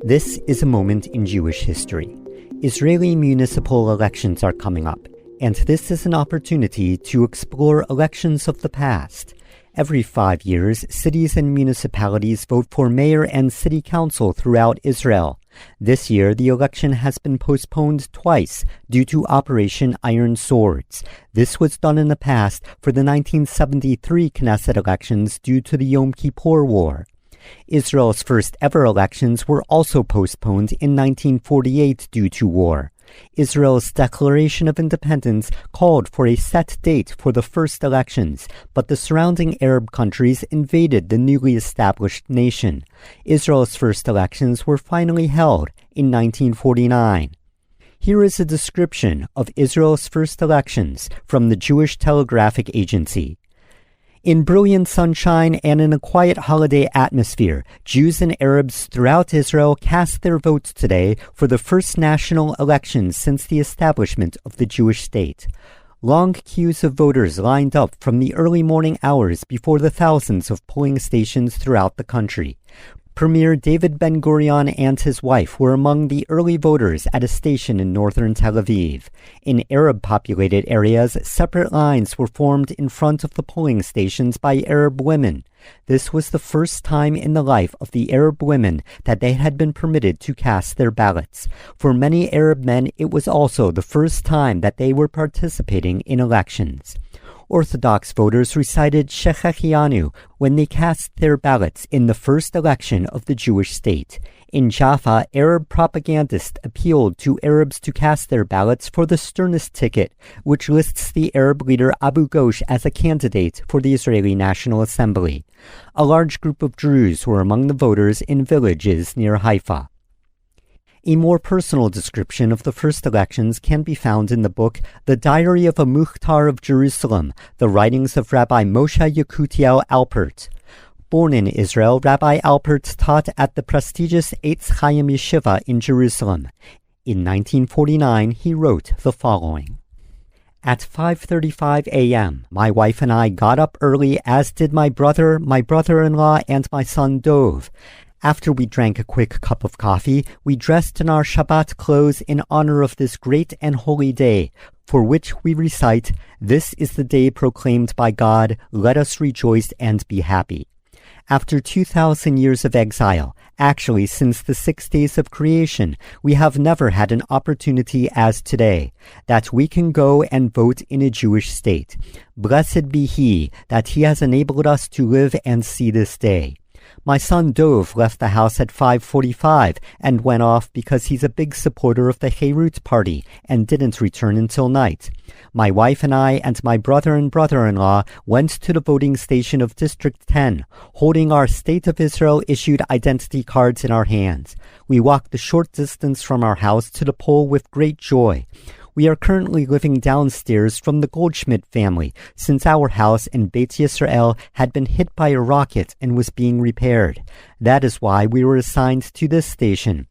This is a moment in Jewish history. Israeli municipal elections are coming up, and this is an opportunity to explore elections of the past. Every 5 years, cities and municipalities vote for mayor and city council throughout Israel. This year, the election has been postponed twice due to Operation Iron Swords. This was done in the past for the 1973 Knesset elections due to the Yom Kippur War. Israel's first ever elections were also postponed in 1948 due to war. Israel's Declaration of Independence called for a set date for the first elections, but the surrounding Arab countries invaded the newly established nation. Israel's first elections were finally held in 1949. Here is a description of Israel's first elections from the Jewish Telegraphic Agency. In brilliant sunshine and in a quiet holiday atmosphere, Jews and Arabs throughout Israel cast their votes today for the first national elections since the establishment of the Jewish state. Long queues of voters lined up from the early morning hours before the thousands of polling stations throughout the country. Premier David Ben-Gurion and his wife were among the early voters at a station in northern Tel Aviv. In Arab-populated areas, separate lines were formed in front of the polling stations by Arab women. This was the first time in the life of the Arab women that they had been permitted to cast their ballots. For many Arab men, it was also the first time that they were participating in elections. Orthodox voters recited Shechechianu when they cast their ballots in the first election of the Jewish state. In Jaffa, Arab propagandists appealed to Arabs to cast their ballots for the sternest ticket, which lists the Arab leader Abu Ghosh as a candidate for the Israeli National Assembly. A large group of Druze were among the voters in villages near Haifa. A more personal description of the first elections can be found in the book The Diary of a Mukhtar of Jerusalem, the writings of Rabbi Moshe Yekutiel Alpert. Born in Israel, Rabbi Alpert taught at the prestigious Eitz Chaim Yeshiva in Jerusalem. In 1949, he wrote the following. At 5:35 a.m., my wife and I got up early, as did my brother, my brother-in-law, and my son Dov. After we drank a quick cup of coffee, we dressed in our Shabbat clothes in honor of this great and holy day, for which we recite, "This is the day proclaimed by God, let us rejoice and be happy." After 2,000 years of exile, actually since the 6 days of creation, we have never had an opportunity as today, that we can go and vote in a Jewish state. Blessed be He that He has enabled us to live and see this day. My son Dov left the house at 5:45 and went off because he's a big supporter of the Herut party and didn't return until night. My wife and I and my brother and brother-in-law went to the voting station of District 10, holding our State of Israel-issued identity cards in our hands. We walked a short distance from our house to the poll with great joy. We are currently living downstairs from the Goldschmidt family, since our house in Beit Yisrael had been hit by a rocket and was being repaired. That is why we were assigned to this station.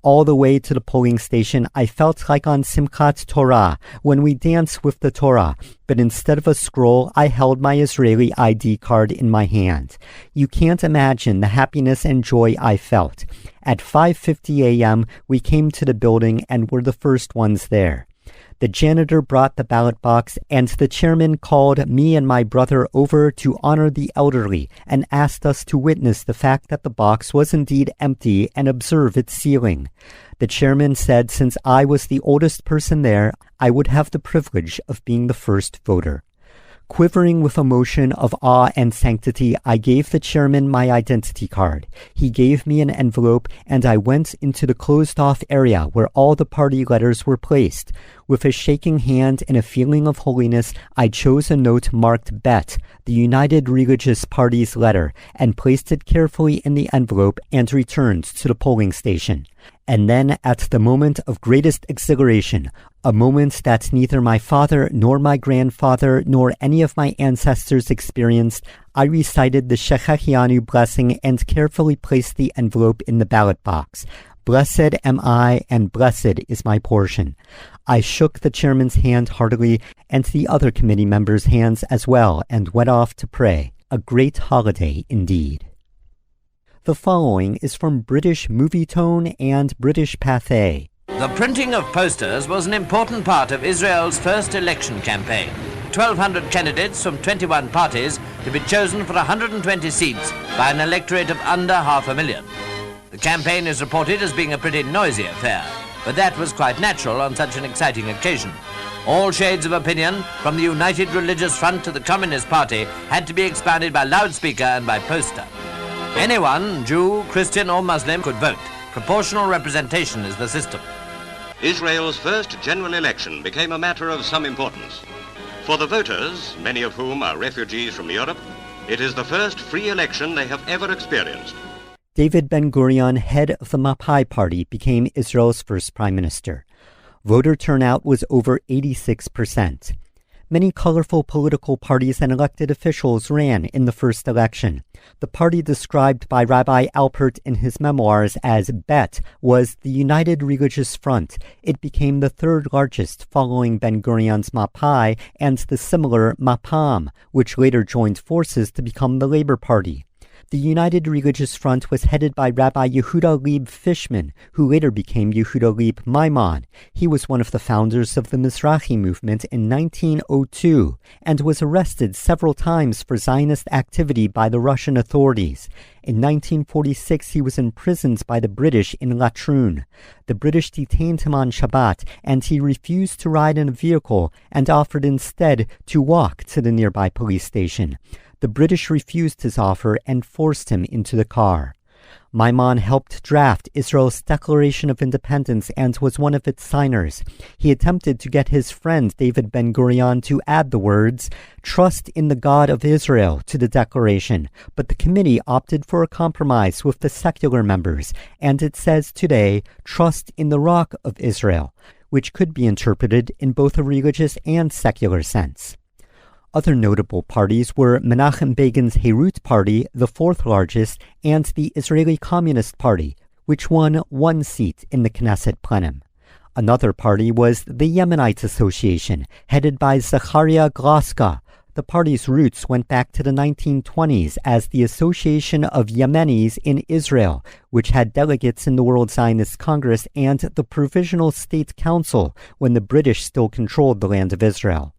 All the way to the polling station, I felt like on Simchat Torah, when we dance with the Torah, but instead of a scroll, I held my Israeli ID card in my hand. You can't imagine the happiness and joy I felt. At 5:50 a.m., we came to the building and were the first ones there. The janitor brought the ballot box, and the chairman called me and my brother over to honor the elderly and asked us to witness the fact that the box was indeed empty and observe its sealing. The chairman said since I was the oldest person there, I would have the privilege of being the first voter. Quivering with emotion of awe and sanctity, I gave the chairman my identity card. He gave me an envelope, and I went into the closed-off area where all the party letters were placed. With a shaking hand and a feeling of holiness, I chose a note marked Bet, the United Religious Party's letter, and placed it carefully in the envelope and returned to the polling station. And then, at the moment of greatest exhilaration, a moment that neither my father nor my grandfather nor any of my ancestors experienced, I recited the Shechechianu blessing and carefully placed the envelope in the ballot box. Blessed am I, and blessed is my portion. I shook the chairman's hand heartily, and the other committee members' hands as well, and went off to pray. A great holiday indeed. The following is from British Movietone and British Pathé. The printing of posters was an important part of Israel's first election campaign. 1,200 candidates from 21 parties to be chosen for 120 seats by an electorate of under 500,000. The campaign is reported as being a pretty noisy affair, but that was quite natural on such an exciting occasion. All shades of opinion, from the United Religious Front to the Communist Party, had to be expounded by loudspeaker and by poster. Anyone, Jew, Christian or Muslim, could vote. Proportional representation is the system. Israel's first general election became a matter of some importance. For the voters, many of whom are refugees from Europe, it is the first free election they have ever experienced. David Ben-Gurion, head of the Mapai party, became Israel's first prime minister. Voter turnout was over 86%. Many colorful political parties and elected officials ran in the first election. The party described by Rabbi Alpert in his memoirs as Bet was the United Religious Front. It became the third largest, following Ben-Gurion's Mapai and the similar Mapam, which later joined forces to become the Labor Party. The United Religious Front was headed by Rabbi Yehuda Leib Fishman, who later became Yehuda Leib Maimon. He was one of the founders of the Mizrahi movement in 1902 and was arrested several times for Zionist activity by the Russian authorities. In 1946, he was imprisoned by the British in Latrun. The British detained him on Shabbat, and he refused to ride in a vehicle and offered instead to walk to the nearby police station. The British refused his offer and forced him into the car. Maimon helped draft Israel's Declaration of Independence and was one of its signers. He attempted to get his friend David Ben-Gurion to add the words, "Trust in the God of Israel," to the declaration, but the committee opted for a compromise with the secular members, and it says today, "Trust in the Rock of Israel," which could be interpreted in both a religious and secular sense. Other notable parties were Menachem Begin's Herut Party, the fourth largest, and the Israeli Communist Party, which won one seat in the Knesset plenum. Another party was the Yemenite Association, headed by Zecharia Glosca. The party's roots went back to the 1920s as the Association of Yemenis in Israel, which had delegates in the World Zionist Congress and the Provisional State Council when the British still controlled the land of Israel.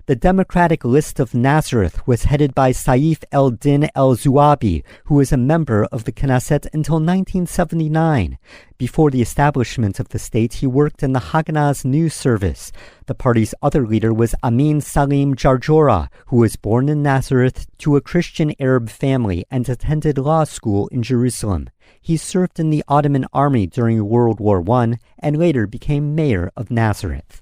The Democratic List of Nazareth was headed by Saif el-Din el-Zuabi, who was a member of the Knesset until 1979. Before the establishment of the state, he worked in the Haganah's news service. The party's other leader was Amin-Salim Jarjora, who was born in Nazareth to a Christian-Arab family and attended law school in Jerusalem. He served in the Ottoman army during World War I and later became mayor of Nazareth.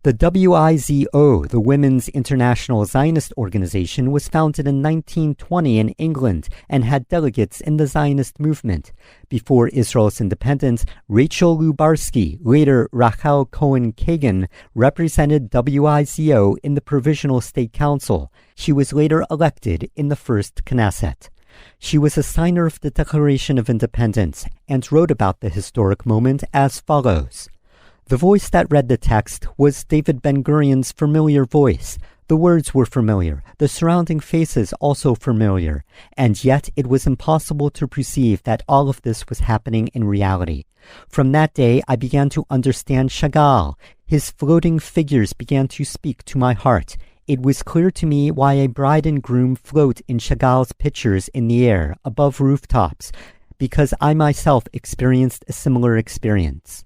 The WIZO, the Women's International Zionist Organization, was founded in 1920 in England and had delegates in the Zionist movement. Before Israel's independence, Rachel Lubarsky, later Rachel Cohen-Kagan, represented WIZO in the Provisional State Council. She was later elected in the first Knesset. She was a signer of the Declaration of Independence and wrote about the historic moment as follows. The voice that read the text was David Ben-Gurion's familiar voice. The words were familiar, the surrounding faces also familiar, and yet it was impossible to perceive that all of this was happening in reality. From that day, I began to understand Chagall. His floating figures began to speak to my heart. It was clear to me why a bride and groom float in Chagall's pictures in the air, above rooftops, because I myself experienced a similar experience.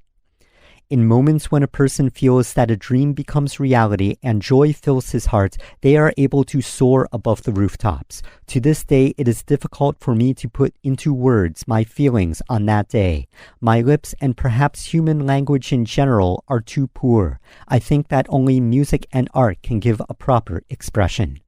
In moments when a person feels that a dream becomes reality and joy fills his heart, they are able to soar above the rooftops. To this day, it is difficult for me to put into words my feelings on that day. My lips and perhaps human language in general are too poor. I think that only music and art can give a proper expression.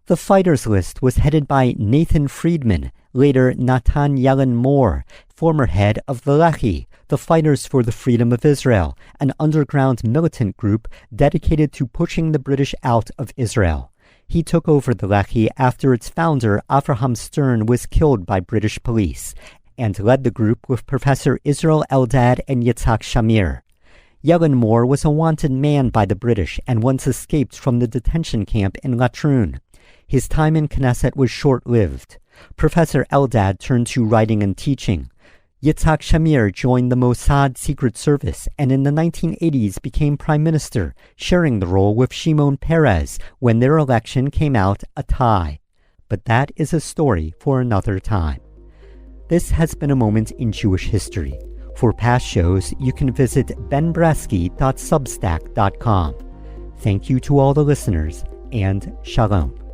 The fighters list was headed by Nathan Friedman, later Nathan Yellin-Mor, former head of the Lechi, the Fighters for the Freedom of Israel, an underground militant group dedicated to pushing the British out of Israel. He took over the Lechi after its founder, Avraham Stern, was killed by British police, and led the group with Professor Israel Eldad and Yitzhak Shamir. Yellin-Mor was a wanted man by the British and once escaped from the detention camp in Latrun. His time in Knesset was short-lived. Professor Eldad turned to writing and teaching. Yitzhak Shamir joined the Mossad Secret Service and in the 1980s became prime minister, sharing the role with Shimon Peres when their election came out a tie. But that is a story for another time. This has been a moment in Jewish history. For past shows, you can visit benbresky.substack.com. Thank you to all the listeners, and Shalom.